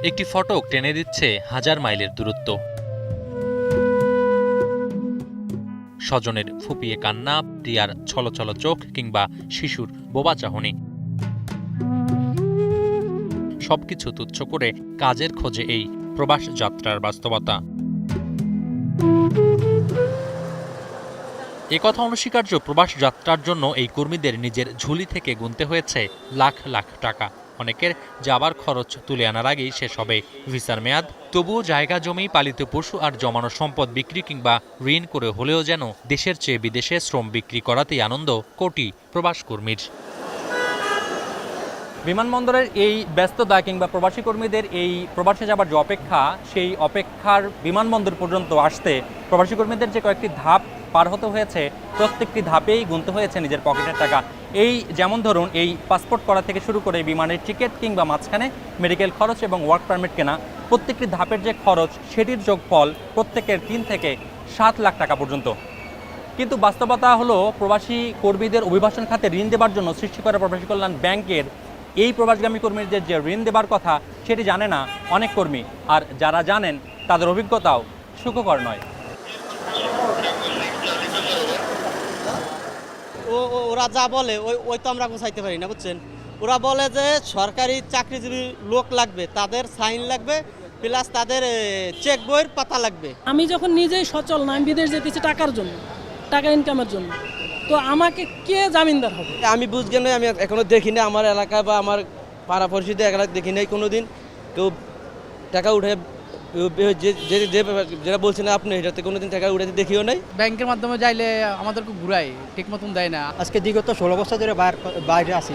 একটি ফটক টেনে দিচ্ছে হাজার মাইলের দূরত্ব। স্বজনের ফুপিয়ে কান্না, প্রিয়ার ছলছল চোখ কিংবা শিশুর বোবা চাহনি, সবকিছু তুচ্ছ করে কাজের খোঁজে এই প্রবাস যাত্রার বাস্তবতা। একথা অনস্বীকার্য, প্রবাস যাত্রার জন্য এই কর্মীদের নিজের ঝুলি থেকে গুনতে হয়েছে লাখ লাখ টাকা। অনেকের যাবার খরচ তুলে আনার আগেই শেষ হবে ভিসার মেয়াদ। তবুও জায়গা জমি, পালিত পশু আর জমানো সম্পদ বিক্রি কিংবা ঋণ করে হলেও যেন দেশের চেয়ে বিদেশে শ্রম বিক্রি করাতেই আনন্দ কোটি প্রবাস কর্মীর। বিমানবন্দরের এই ব্যস্ততা কিংবা প্রবাসী কর্মীদের এই প্রবাসে যাবার যে অপেক্ষা, সেই অপেক্ষার বিমানবন্দর পর্যন্ত আসতে প্রবাসী কর্মীদের যে কয়েকটি ধাপ পার হতে হয়েছে, প্রত্যেকটি ধাপেই গুনতে হয়েছে নিজের পকেটের টাকা। এই যেমন ধরুন, এই পাসপোর্ট করা থেকে শুরু করে বিমানের টিকিট কিংবা মাঝখানে মেডিকেল খরচ এবং ওয়ার্ক পারমিট কেনা, প্রত্যেকটি ধাপের যে খরচ সেটির যোগফল প্রত্যেকের 3 থেকে 7 লাখ টাকা পর্যন্ত। কিন্তু বাস্তবতা হলো, প্রবাসী কর্মীদের অভিবাসন খাতে ঋণ দেবার জন্য সৃষ্টি করা প্রবাসী কল্যাণ ব্যাংকের এই প্রবাসগামী কর্মীদের যে ঋণ দেবার কথা সেটি জানে না অনেক কর্মী, আর যারা জানেন তাদের অভিজ্ঞতাও সুখকর নয়। ওরা যা বলে ওই তো আমরা চাইতে পারি না, বুঝছেন। ওরা বলে যে সরকারি চাকরিজীবী লোক লাগবে, তাদের সাইন লাগবে, প্লাস তাদের চেক বইয়ের পাতা লাগবে। আমি যখন নিজেই সচল না, আমি বিদেশ যেতেছি টাকার জন্য, টাকা ইনকামের জন্য, তো আমাকে কে জামিনদার হবে? আমি বুঝগে না, আমি এখনো দেখি না আমার এলাকায় বা আমার পাড়া পরিষদে এলাকায় দেখি নাই কোনোদিন কেউ টাকা উঠে যেটা বলছেন আপনি, এটাতে কোনোদিন টাকা উঠাতে দেখিও নাই। ব্যাংকের মাধ্যমে যাইলে আমাদেরকে ঘুরাই, ঠিক মতন দেয় না। আজকে বিগত 16 বছর ধরে বাইরে আছি,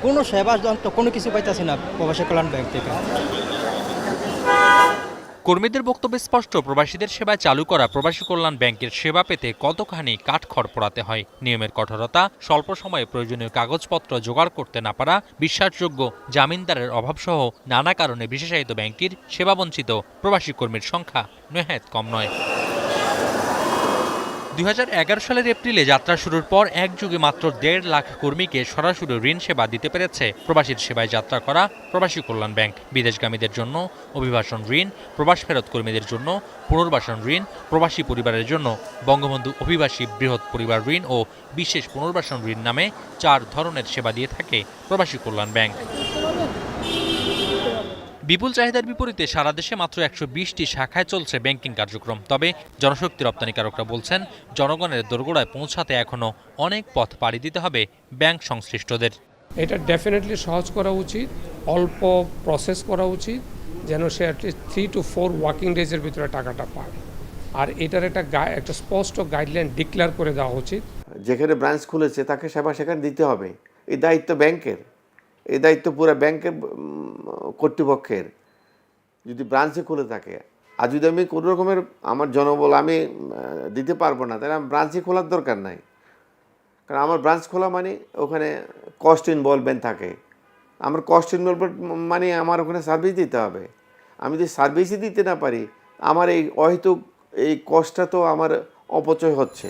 কোনো সেবা যন্ত্র কোনো কিছু পাইতেছি না প্রবাসী কল্যাণ ব্যাংক থেকে। কর্মীদের বক্তব্য স্পষ্ট, প্রবাসীদের সেবায় চালু করা প্রবাসী কল্যাণ ব্যাংকের সেবা পেতে কতখানি কাঠখড় পোড়াতে হয়। নিয়মের কঠোরতা, স্বল্প সময়ে প্রয়োজনীয় কাগজপত্র জোগাড় করতে না পারা, বিশ্বাসযোগ্য জামিনদারের অভাবসহ নানা কারণে বিশেষায়িত ব্যাংকটির সেবাবঞ্চিত প্রবাসী কর্মীর সংখ্যা নেহায়েত কম নয়। 2011 সালের এপ্রিলে যাত্রা শুরুর পর এক যুগে মাত্র 1.5 লাখ কর্মীকে সরাসরি ঋণ সেবা দিতে পেরেছে প্রবাসীর সেবায় যাত্রা করা প্রবাসী কল্যাণ ব্যাংক। বিদেশগামীদের জন্য অভিবাসন ঋণ, প্রবাস ফেরত কর্মীদের জন্য পুনর্বাসন ঋণ, প্রবাসী পরিবারের জন্য বঙ্গবন্ধু অভিবাসী বৃহৎ পরিবার ঋণ ও বিশেষ পুনর্বাসন ঋণ নামে 4 ধরনের সেবা দিয়ে থাকে প্রবাসী কল্যাণ ব্যাংক। বিপুল চাহিদার বিপরীতে সারা দেশে মাত্র 120টি শাখায় চলছে ব্যাংকিং কার্যক্রম। তবে জনশক্তি রপ্তানিকারকরা বলছেন, জনগণের দোরগোড়ায় পৌঁছাতে এখনো অনেক পথ পাড়ি দিতে হবে ব্যাংক সংশ্লিষ্টদের। এটা ডেফিনেটলি সহজ করা উচিত, অল্প প্রসেস করা উচিত, যেন সে অ্যাটলিস্ট 3 to 4 ওয়ার্কিং ডেজের ভিতরে টাকাটা পায়। আর এটার একটা স্পষ্ট গাইডলাইন ডিক্লেয়ার করে দেওয়া উচিত। যেখানে ব্রাঞ্চ খুলেছে তাকে সেবা সেখানে দিতে হবে, এই দায়িত্ব ব্যাংকের, এই দায়িত্ব পুরো ব্যাংকের কর্তৃপক্ষের। যদি ব্রাঞ্চে খুলে থাকে, আর যদি আমি কোনো রকমের আমার জনবল আমি দিতে পারবো না, তাহলে আমার ব্রাঞ্চে খোলার দরকার নাই। কারণ আমার ব্রাঞ্চ খোলা মানে ওখানে কস্ট ইনভলভমেন্ট থাকে, আমার কস্ট ইনভলভমেন্ট মানে আমার ওখানে সার্ভিস দিতে হবে। আমি যদি সার্ভিসই দিতে না পারি, আমার এই অহেতুক এই কস্টটা তো আমার অপচয় হচ্ছে।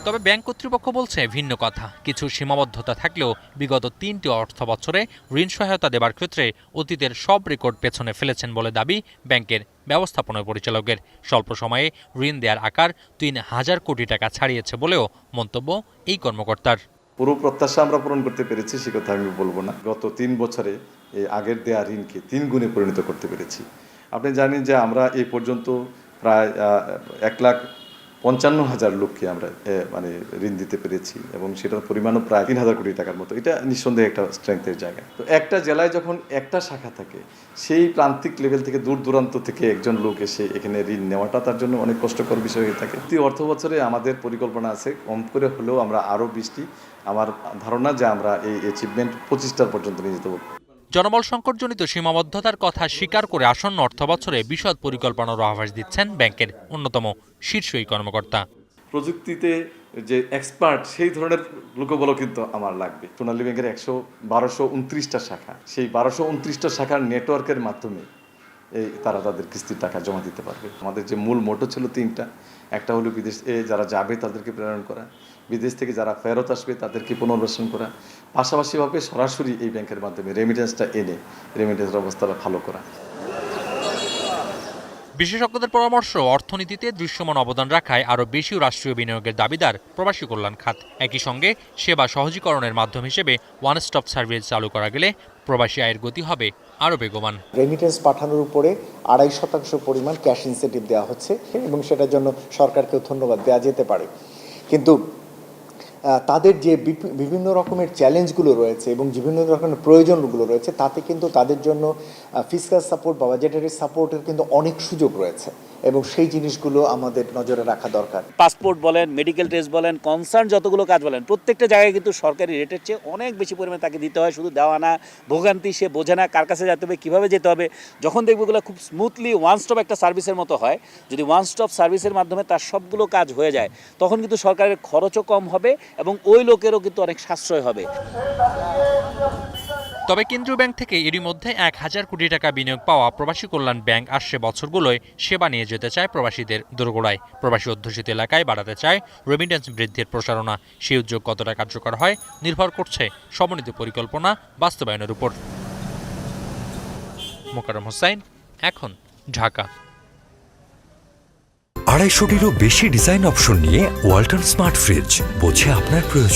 তবে ব্যাংক কর্তৃপক্ষ বলছে ভিন্ন কথা। কিছু সীমাবদ্ধতা থাকলেও বিগত 3টি অর্থ বছরে ঋণ সহায়তা দেবার ক্ষেত্রে অতীতের সব রেকর্ড পেছনে ফেলেছেন বলে দাবি ব্যাংকের ব্যবস্থাপনা পরিচালকের। স্বল্প সময়ে ঋণ দেওয়ার আকার 3000 কোটি টাকা ছাড়িয়েছে বলেও মন্তব্য এই কর্মকর্তার। পুরো প্রত্যাশা আমরা পূরণ করতে পেরেছি সে কথা আমি বলবো না। গত 3 বছরে এই আগের দেয়া ঋণকে 3 গুণে পরিণত করতে পেরেছি। আপনি জানেন যে আমরা এই পর্যন্ত প্রায় 1,55,000 লোককে আমরা মানে ঋণ দিতে পেরেছি, এবং সেটার পরিমাণও প্রায় 3,000 কোটি টাকার মতো। এটা নিঃসন্দেহে একটা স্ট্রেংথের জায়গা। তো একটা জেলায় যখন একটা শাখা থাকে, সেই প্রান্তিক লেভেল থেকে দূর দূরান্ত থেকে একজন লোক এসে এখানে ঋণ নেওয়াটা তার জন্য অনেক কষ্টকর বিষয় হয়ে থাকে। প্রতি অর্থ বছরে আমাদের পরিকল্পনা আছে কম করে হলেও আমরা আরও 20টি, আমার ধারণা যে আমরা এই অ্যাচিভমেন্ট 25টার পর্যন্ত নিয়ে যেতে পারব। জনবল সংকটজনিত সীমাবদ্ধতার কথা স্বীকার করে আসন্ন অর্থবছরে বিশদ পরিকল্পনার আভাস দিচ্ছেন ব্যাংকের অন্যতম শীর্ষ এই কর্মকর্তা। প্রযুক্তিতে যে এক্সপার্ট সেই ধরনের লোকবলও কিন্তু আমার লাগবে। সোনালী ব্যাংকের 1229টা শাখা, সেই 1229টা শাখার নেটওয়ার্কের মাধ্যমে তারা তাদের কিস্তির টাকা জমা দিতে পারবে। আমাদের যে মূল মোটো ছিল 3টা, একটা হলো বিদেশে যারা যাবে তাদেরকে প্রেরণ করা, বিদেশ থেকে যারা ফেরত আসবে তাদেরকে পুনর্বাসন করা, পাশাপাশিভাবে সরাসরি এই ব্যাংকের মাধ্যমে রেমিটেন্সটা এনে রেমিটেন্সের অবস্থাটা ভালো করা। বিশেষজ্ঞদের পরামর্শ, অর্থনীতিতে দৃশ্যমান অবদান রাখায় আরও বেশি রাষ্ট্রীয় বিনিয়োগের দাবিদার প্রবাসী কল্যাণ খাত। একই সঙ্গে সেবা সহজীকরণের মাধ্যম হিসেবে ওয়ান স্টপ সার্ভিস চালু করা গেলে প্রবাসী আয়ের গতি হবে আরও বেগবান। রেমিটেন্স পাঠানোর উপরে 2.5% পরিমাণ ক্যাশ ইনসেন্টিভ দেওয়া হচ্ছে এবং সেটার জন্য সরকারকেও ধন্যবাদ দেওয়া যেতে পারে। কিন্তু তাদের যে বিভিন্ন রকমের চ্যালেঞ্জগুলো রয়েছে এবং বিভিন্ন রকমের প্রয়োজনগুলো রয়েছে, তাতে কিন্তু তাদের জন্য ফিসক্যাল সাপোর্ট বা বাজেটারি সাপোর্টের কিন্তু অনেক সুযোগ রয়েছে এবং সেই জিনিসগুলো আমাদের নজরে রাখা দরকার। পাসপোর্ট বলেন, মেডিকেল টেস্ট বলেন, কনসার্ন যতগুলো কাজ বলেন, প্রত্যেকটা জায়গায় কিন্তু সরকারি রেটের চেয়ে অনেক বেশি পরিমাণে তাকে দিতে হয়। শুধু দেওয়া না, ভোগান্তি, সে বোঝে না কার কাছে যেতে হবে, কীভাবে যেতে হবে। যখন দেখবে এগুলো খুব স্মুথলি ওয়ান স্টপ একটা সার্ভিসের মতো হয়, যদি ওয়ান স্টপ সার্ভিসের মাধ্যমে তার সবগুলো কাজ হয়ে যায়, তখন কিন্তু সরকারের খরচও কম হবে এবং ওই লোকেরও কিন্তু অনেক সাশ্রয় হবে। তবে কেন্দ্রীয় ব্যাংক থেকে এরই মধ্যে 1000 কোটি টাকা বিনিয়োগ পাওয়া প্রবাসী কল্যাণ ব্যাংক আসছে বছরগুলোয় সেবা নিয়ে যেতে চায় প্রবাসীদের দোরগোড়ায়। প্রবাসী অধ্যুষিত এলাকায় বাড়াতে চায় রেমিটেন্স বৃদ্ধির প্রসারণা। সেই উদ্যোগ কতটা কার্যকর হয় নির্ভর করছে সমন্বিত পরিকল্পনা বাস্তবায়নের উপর। মোকাররম হোসেন, এখন, ঢাকা। 250টিরও বেশি ডিজাইন অপশন নিয়ে ওয়ালটন স্মার্ট ফ্রিজ, বোঝে আপনার প্রয়োজন।